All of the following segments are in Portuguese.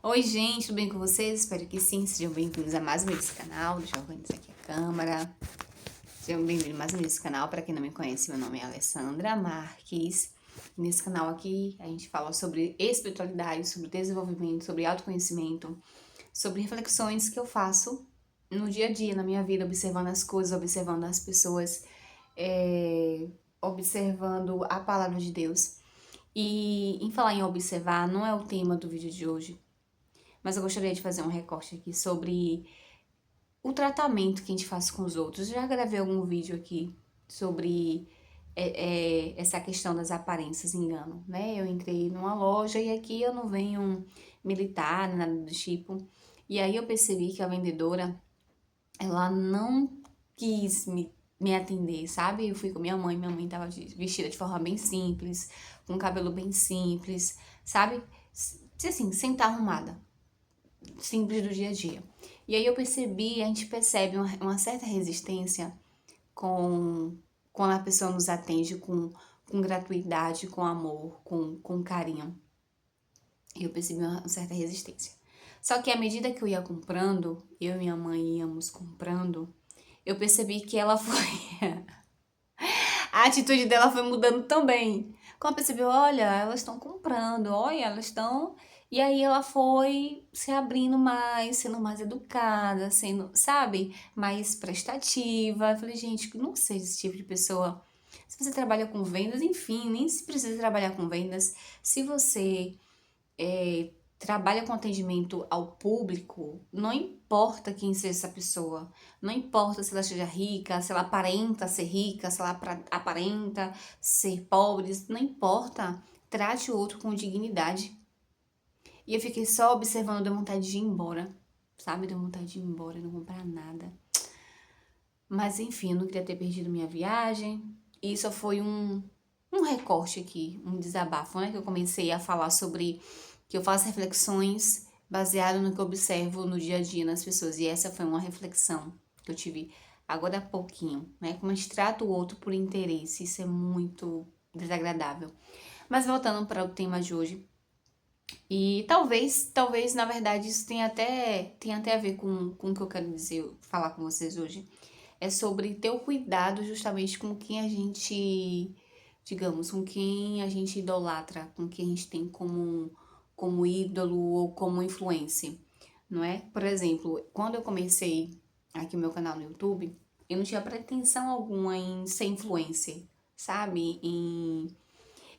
Oi, gente, tudo bem com vocês? Espero que sim. Sejam bem-vindos a mais um vídeo desse canal. Deixa eu organizar aqui a câmera. Sejam bem-vindos a mais um vídeo desse canal. Para quem não me conhece, meu nome é Alessandra Marques. Nesse canal aqui, a gente fala sobre espiritualidade, sobre desenvolvimento, sobre autoconhecimento, sobre reflexões que eu faço no dia a dia, na minha vida, observando as coisas, observando as pessoas, observando a palavra de Deus. E em falar em observar, não é o tema do vídeo de hoje, mas eu gostaria de fazer um recorte aqui sobre o tratamento que a gente faz com os outros. Eu já gravei algum vídeo aqui sobre essa questão das aparências, engano, né? Eu entrei numa loja e aqui eu não venho militar, nada do tipo. E aí eu percebi que a vendedora, ela não quis me atender, sabe? Eu fui com minha mãe tava vestida de forma bem simples, com cabelo bem simples, sabe? Assim, sem estar arrumada, simples do dia a dia. E aí eu percebi, a gente percebe uma certa resistência com quando a pessoa nos atende com gratuidade, com amor, com carinho. E eu percebi uma certa resistência. Só que à medida que eu ia comprando, eu e minha mãe íamos comprando, eu percebi que ela foi. A atitude dela foi mudando também. Quando percebeu, olha, elas estão comprando, olha, elas estão. E aí ela foi se abrindo mais, sendo mais educada, sendo, sabe, mais prestativa. Eu falei, gente, não seja esse tipo de pessoa. Se você trabalha com vendas, enfim, nem se precisa trabalhar com vendas. Se você trabalha com atendimento ao público, não importa quem seja essa pessoa, não importa se ela seja rica, se ela aparenta ser rica, se ela aparenta ser pobre, não importa, trate o outro com dignidade. E eu fiquei só observando, deu vontade de ir embora, sabe? Deu vontade de ir embora, não comprar nada. Mas enfim, eu não queria ter perdido minha viagem. E isso foi um recorte aqui, um desabafo, né? Que eu comecei a falar sobre que eu faço reflexões baseado no que eu observo no dia a dia nas pessoas. E essa foi uma reflexão que eu tive agora há pouquinho, né? Como a gente trata o outro por interesse, isso é muito desagradável. Mas voltando para o tema de hoje, e talvez, na verdade, isso tenha até a ver com o que eu quero dizer, falar com vocês hoje. É sobre ter o cuidado justamente com quem a gente, digamos, com quem a gente idolatra, com quem a gente tem como ídolo ou como influência, não é? Por exemplo, quando eu comecei aqui o meu canal no YouTube, eu não tinha pretensão alguma em ser influencer, sabe?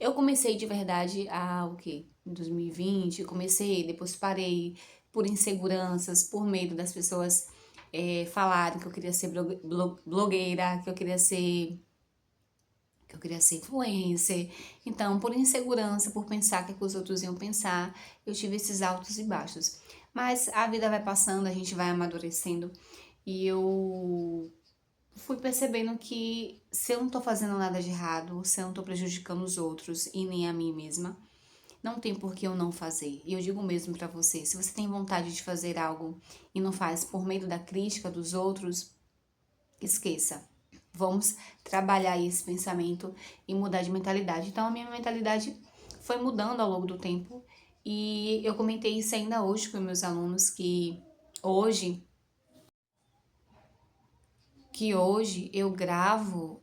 Eu comecei de verdade o quê? Em 2020, comecei, depois parei por inseguranças, por medo das pessoas falarem que eu queria ser blogueira, que eu queria ser influencer. Então, por insegurança, por pensar que os outros iam pensar, eu tive esses altos e baixos. Mas a vida vai passando, a gente vai amadurecendo e eu fui percebendo que se eu não tô fazendo nada de errado, se eu não tô prejudicando os outros e nem a mim mesma, não tem por que eu não fazer. E eu digo mesmo pra você, se você tem vontade de fazer algo e não faz por medo da crítica dos outros, esqueça. Vamos trabalhar esse pensamento e mudar de mentalidade. Então a minha mentalidade foi mudando ao longo do tempo e eu comentei isso ainda hoje com meus alunos hoje que hoje eu gravo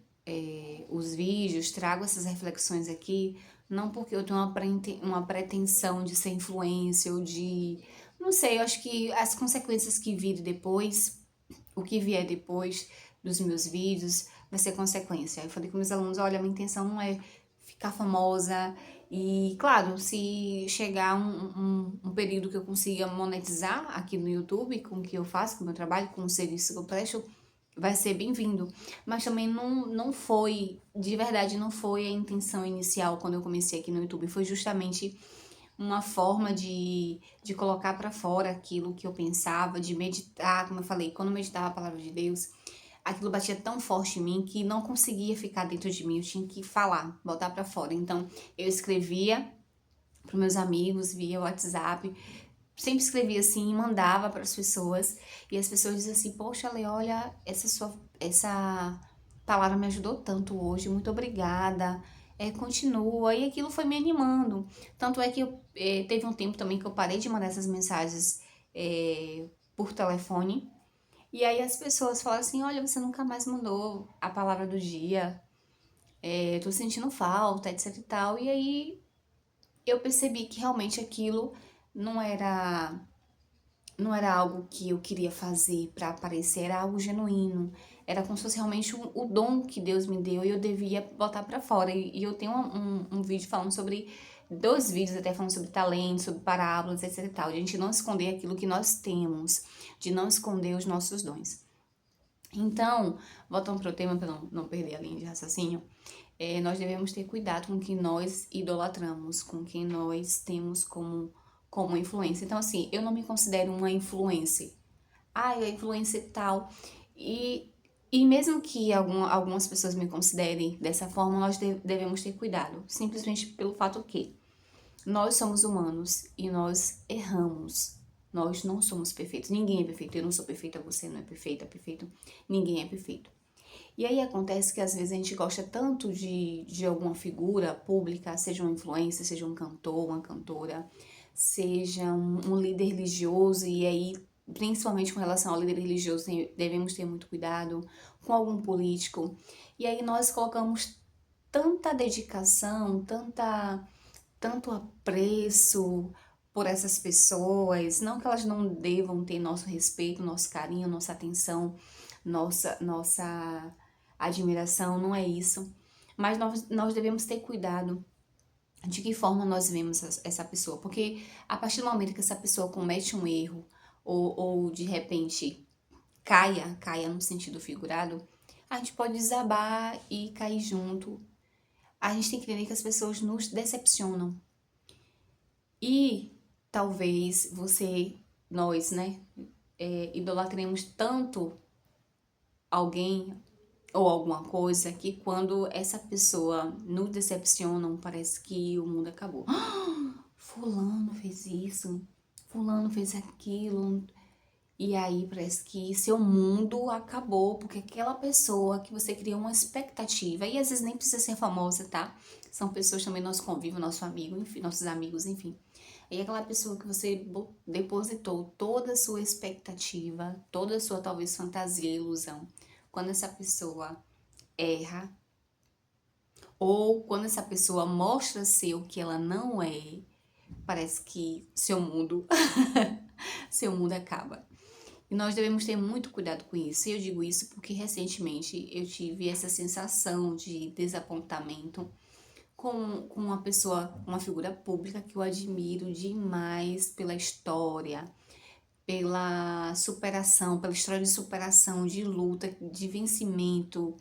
os vídeos, trago essas reflexões aqui, não porque eu tenho uma pretensão de ser influência ou de. Não sei, eu acho que as consequências que virem depois, o que vier depois dos meus vídeos, vai ser consequência. Aí eu falei com meus alunos: olha, minha intenção não é ficar famosa. E, claro, se chegar um período que eu consiga monetizar aqui no YouTube com o que eu faço, com o meu trabalho, com o serviço que eu presto, vai ser bem-vindo. Mas também não foi, de verdade, não foi a intenção inicial quando eu comecei aqui no YouTube. Foi justamente uma forma de colocar para fora aquilo que eu pensava, de meditar, como eu falei, quando eu meditava a palavra de Deus, aquilo batia tão forte em mim que não conseguia ficar dentro de mim, eu tinha que falar, botar para fora. Então, eu escrevia para meus amigos via WhatsApp, sempre escrevia assim e mandava para as pessoas, e as pessoas diziam assim: "Poxa, Lê, olha, essa palavra me ajudou tanto hoje, muito obrigada". continua, e aquilo foi me animando. Tanto é que teve um tempo também que eu parei de mandar essas mensagens por telefone, e aí as pessoas falam assim, olha, você nunca mais mandou a palavra do dia, tô sentindo falta, etc e tal, e aí eu percebi que realmente aquilo não era não era algo que eu queria fazer para aparecer, era algo genuíno. Era como se fosse realmente o dom que Deus me deu e eu devia botar para fora. E eu tenho um vídeo falando sobre, dois vídeos até falando sobre talento, sobre parábolas, etc e tal. De a gente não esconder aquilo que nós temos, de não esconder os nossos dons. Então, voltando para o tema, para não perder a linha de raciocínio, nós devemos ter cuidado com quem nós idolatramos, com quem nós temos como influência. Então, assim, eu não me considero uma influencer. Ah, eu influencer tal. E mesmo que algumas pessoas me considerem dessa forma, nós devemos ter cuidado. Simplesmente pelo fato que nós somos humanos e nós erramos. Nós não somos perfeitos. Ninguém é perfeito. Eu não sou perfeita, você não é perfeita, perfeito. Ninguém é perfeito. E aí acontece que às vezes a gente gosta tanto de alguma figura pública, seja um influencer, seja um cantor, uma cantora, seja um líder religioso, e aí, principalmente com relação ao líder religioso, devemos ter muito cuidado com algum político. E aí nós colocamos tanta dedicação, tanto apreço por essas pessoas, não que elas não devam ter nosso respeito, nosso carinho, nossa atenção, nossa admiração, não é isso. Mas nós devemos ter cuidado de que forma nós vemos essa pessoa, porque a partir do momento que essa pessoa comete um erro, ou de repente caia no sentido figurado, a gente pode desabar e cair junto. A gente tem que entender que as pessoas nos decepcionam. E talvez nós, né, idolatremos tanto alguém ou alguma coisa que quando essa pessoa nos decepciona, parece que o mundo acabou. Fulano fez isso, fulano fez aquilo. E aí parece que seu mundo acabou, porque aquela pessoa que você criou uma expectativa, e às vezes nem precisa ser famosa, tá? São pessoas também nosso convívio, nosso amigo, enfim, nossos amigos, enfim. E aquela pessoa que você depositou toda a sua expectativa, toda a sua talvez fantasia e ilusão, quando essa pessoa erra, ou quando essa pessoa mostra ser o que ela não é, parece que seu mundo acaba. E nós devemos ter muito cuidado com isso. E eu digo isso porque recentemente eu tive essa sensação de desapontamento com uma pessoa, uma figura pública que eu admiro demais pela história, pela superação, pela história de superação, de luta, de vencimento,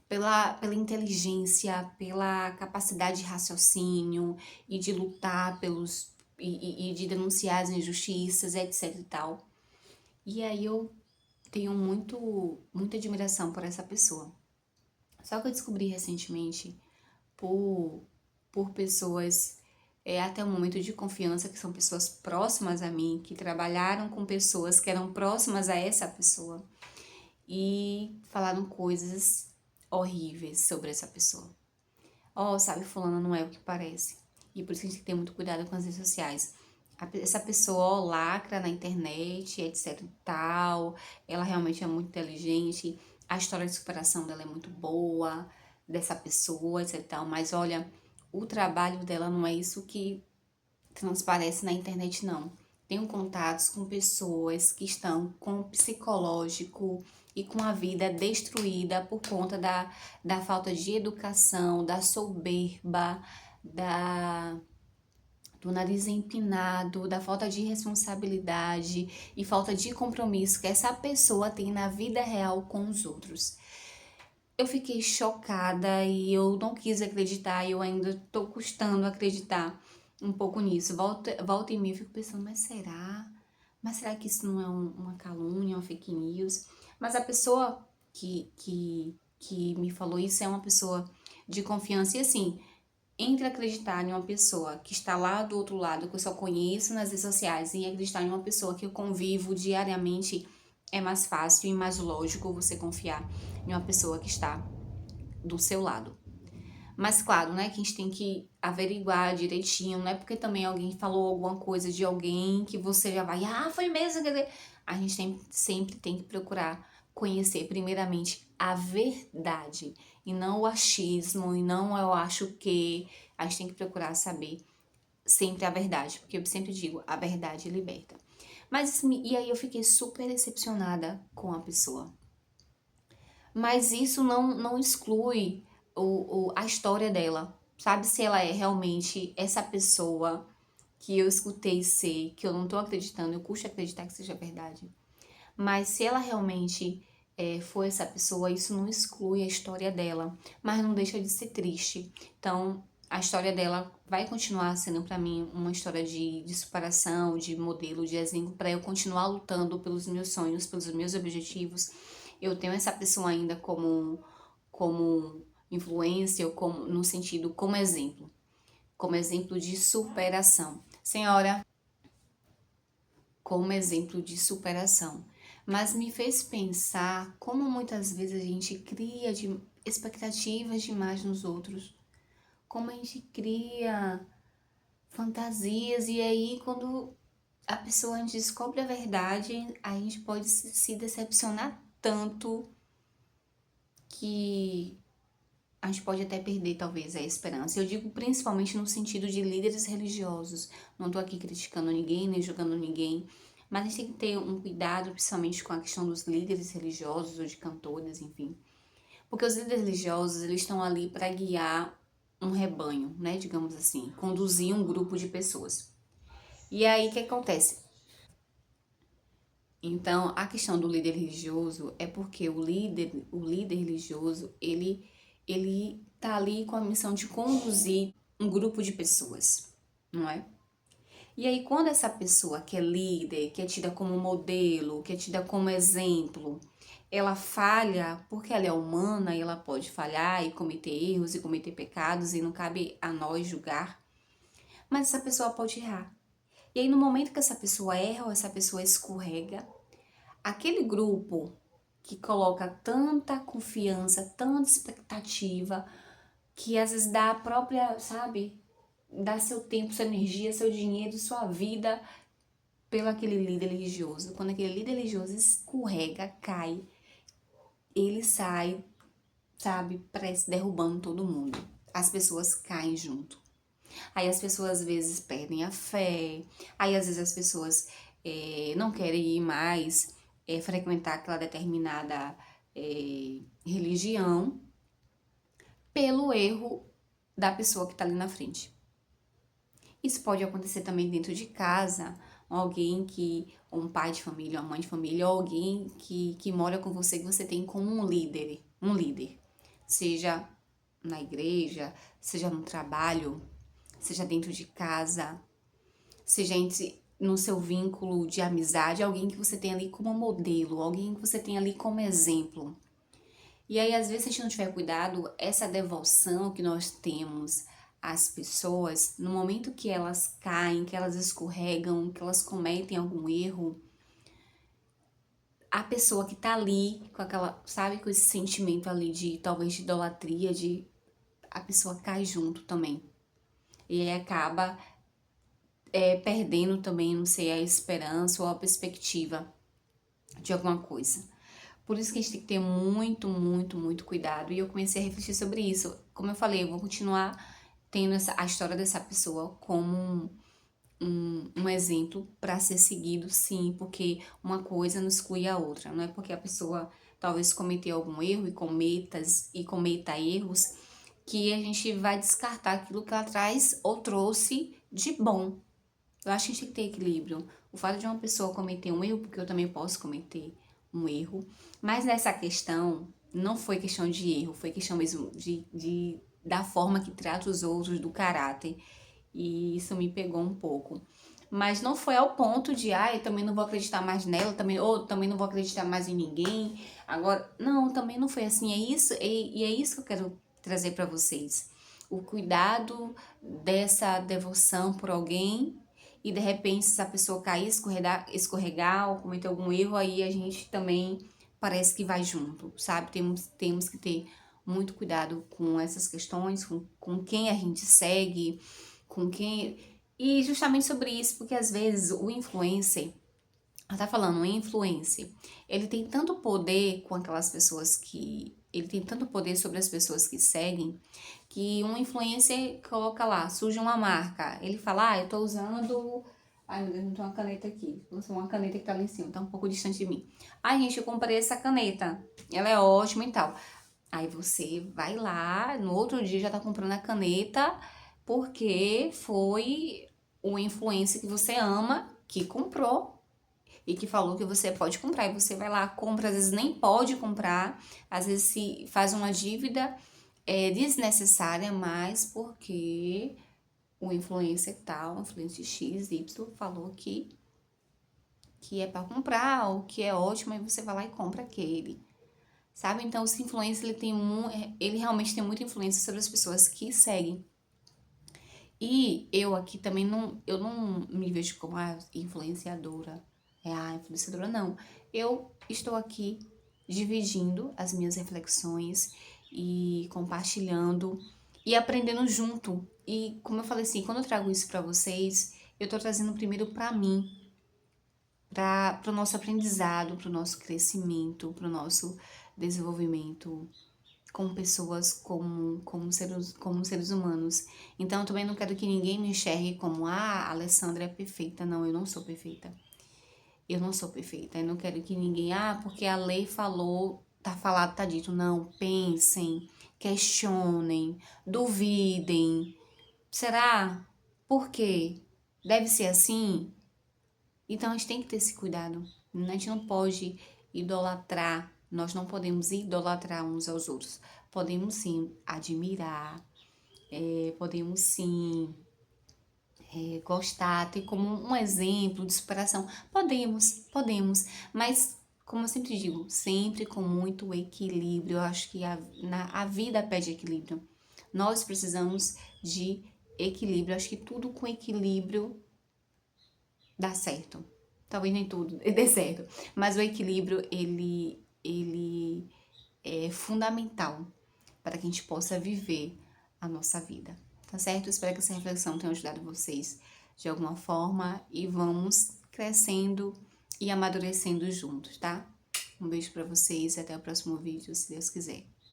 pela inteligência, pela capacidade de raciocínio e de lutar e de denunciar as injustiças, etc e tal. E aí eu tenho muita admiração por essa pessoa. Só que eu descobri recentemente por pessoas até um momento de confiança, que são pessoas próximas a mim, que trabalharam com pessoas que eram próximas a essa pessoa e falaram coisas horríveis sobre essa pessoa. Sabe, fulana não é o que parece. E por isso que a gente tem que ter muito cuidado com as redes sociais. Essa pessoa lacra na internet, etc e tal, ela realmente é muito inteligente, a história de superação dela é muito boa, dessa pessoa, etc e tal, mas olha, o trabalho dela não é isso que transparece na internet, não. Tenho contatos com pessoas que estão com o psicológico e com a vida destruída por conta da falta de educação, da soberba, do nariz empinado, da falta de responsabilidade e falta de compromisso que essa pessoa tem na vida real com os outros. Eu fiquei chocada e eu não quis acreditar, e eu ainda tô custando acreditar um pouco nisso. Volta e meia eu fico pensando, mas será? Mas será que isso não é uma calúnia, uma fake news? Mas a pessoa que me falou isso é uma pessoa de confiança. E assim, entre acreditar em uma pessoa que está lá do outro lado, que eu só conheço nas redes sociais, e acreditar em uma pessoa que eu convivo diariamente, é mais fácil e mais lógico você confiar em uma pessoa que está do seu lado. Mas claro, né, que a gente tem que averiguar direitinho, não é porque também alguém falou alguma coisa de alguém que você já vai, ah, foi mesmo, quer dizer, a gente sempre tem que procurar conhecer primeiramente a verdade, e não o achismo, e não eu acho que, a gente tem que procurar saber sempre a verdade, porque eu sempre digo, a verdade liberta. Mas, e aí eu fiquei super decepcionada com a pessoa. Mas isso não exclui a história dela. Sabe, se ela é realmente essa pessoa que eu escutei ser, que eu não tô acreditando, eu custo acreditar que seja verdade. Mas se ela realmente foi essa pessoa, isso não exclui a história dela, mas não deixa de ser triste. Então, a história dela vai continuar sendo para mim uma história de superação, de modelo, de exemplo, para eu continuar lutando pelos meus sonhos, pelos meus objetivos. Eu tenho essa pessoa ainda como influência, ou como, no sentido como exemplo de superação. Senhora, como exemplo de superação. Mas me fez pensar como muitas vezes a gente cria expectativas demais nos outros, como a gente cria fantasias, e aí quando a pessoa descobre a verdade, a gente pode se decepcionar tanto que a gente pode até perder talvez a esperança. Eu digo principalmente no sentido de líderes religiosos. Não estou aqui criticando ninguém, nem julgando ninguém, mas a gente tem que ter um cuidado, principalmente com a questão dos líderes religiosos ou de cantores, enfim. Porque os líderes religiosos, eles estão ali para guiar um rebanho, né, digamos assim, conduzir um grupo de pessoas. E aí o que acontece? Então, a questão do líder religioso é porque o líder religioso, ele tá ali com a missão de conduzir um grupo de pessoas, não é? E aí, quando essa pessoa que é líder, que é tida como modelo, que é tida como exemplo, ela falha porque ela é humana e ela pode falhar e cometer erros e cometer pecados e não cabe a nós julgar, mas essa pessoa pode errar. E aí, no momento que essa pessoa erra ou essa pessoa escorrega, aquele grupo que coloca tanta confiança, tanta expectativa, que às vezes dá a própria, sabe, dá seu tempo, sua energia, seu dinheiro, sua vida pelo aquele líder religioso. Quando aquele líder religioso escorrega, cai, ele sai, sabe, parece derrubando todo mundo. As pessoas caem junto. Aí as pessoas às vezes perdem a fé, aí às vezes as pessoas não querem ir mais frequentar aquela determinada religião pelo erro da pessoa que está ali na frente. Isso pode acontecer também dentro de casa, um pai de família, uma mãe de família, ou alguém que mora com você, que você tem como um líder, seja na igreja, seja no trabalho, seja dentro de casa, seja no seu vínculo de amizade, alguém que você tem ali como modelo, alguém que você tem ali como exemplo. E aí, às vezes, se a gente não tiver cuidado, essa devoção que nós temos às pessoas, no momento que elas caem, que elas escorregam, que elas cometem algum erro, a pessoa que tá ali com aquela, sabe, com esse sentimento ali de talvez de idolatria, a pessoa cai junto também. E aí acaba perdendo também, não sei, a esperança ou a perspectiva de alguma coisa. Por isso que a gente tem que ter muito, muito, muito cuidado. E eu comecei a refletir sobre isso. Como eu falei, eu vou continuar tendo a história dessa pessoa como um exemplo para ser seguido, sim, porque uma coisa não exclui a outra. Não é porque a pessoa talvez cometeu algum erro e cometa erros que a gente vai descartar aquilo que ela traz ou trouxe de bom. Eu acho que a gente tem que ter equilíbrio. O fato de uma pessoa cometer um erro, porque eu também posso cometer um erro, mas nessa questão não foi questão de erro, foi questão mesmo da forma que trata os outros, do caráter. E isso me pegou um pouco. Mas não foi ao ponto de, eu também não vou acreditar mais nela, ou também não vou acreditar mais em ninguém. Agora, não, também não foi assim. É isso, e é isso que eu quero trazer para vocês. O cuidado dessa devoção por alguém e de repente se essa pessoa cair, escorregar ou cometer algum erro, aí a gente também parece que vai junto, sabe? Temos que ter muito cuidado com essas questões, com quem a gente segue, com quem... E justamente sobre isso, porque às vezes o influencer, ela tá falando, o influencer, ele tem tanto poder com aquelas pessoas que... Ele tem tanto poder sobre as pessoas que seguem, que um influencer coloca lá, surge uma marca, ele fala, eu tô usando... Ai, meu Deus, não tem uma caneta aqui. Lançou uma caneta que tá lá em cima, tá um pouco distante de mim. Ai, gente, eu comprei essa caneta. Ela é ótima e tal. Aí você vai lá, no outro dia já tá comprando a caneta, porque foi o influencer que você ama que comprou e que falou que você pode comprar. E você vai lá, compra, às vezes nem pode comprar, às vezes se faz uma dívida desnecessária, mas porque o influencer tal, o influencer X, Y, falou que é para comprar, ou que é ótimo, e você vai lá e compra aquele. Sabe? Então, esse influencer, ele realmente tem muita influência sobre as pessoas que seguem. E eu aqui também eu não me vejo como a influenciadora. Influenciadora, não. Eu estou aqui dividindo as minhas reflexões e compartilhando e aprendendo junto. E como eu falei assim, quando eu trago isso pra vocês, eu tô trazendo primeiro pra mim, para o nosso aprendizado, para o nosso crescimento, para o nosso desenvolvimento como pessoas, como seres humanos. Então, eu também não quero que ninguém me enxergue como, a Alessandra é perfeita. Não, eu não sou perfeita. Eu não sou perfeita. Eu não quero que ninguém, porque a lei falou, tá falado, tá dito. Não, pensem, questionem, duvidem. Será? Por quê? Deve ser assim? Então, a gente tem que ter esse cuidado. A gente não pode idolatrar, nós não podemos idolatrar uns aos outros. Podemos sim admirar, podemos sim gostar, ter como um exemplo de superação. Podemos, mas como eu sempre digo, sempre com muito equilíbrio. Eu acho que a vida pede equilíbrio. Nós precisamos de equilíbrio. Eu acho que tudo com equilíbrio dá certo. Talvez nem tudo dê certo, mas o equilíbrio, ele é fundamental para que a gente possa viver a nossa vida, tá certo? Eu espero que essa reflexão tenha ajudado vocês de alguma forma e vamos crescendo e amadurecendo juntos, tá? Um beijo para vocês e até o próximo vídeo, se Deus quiser.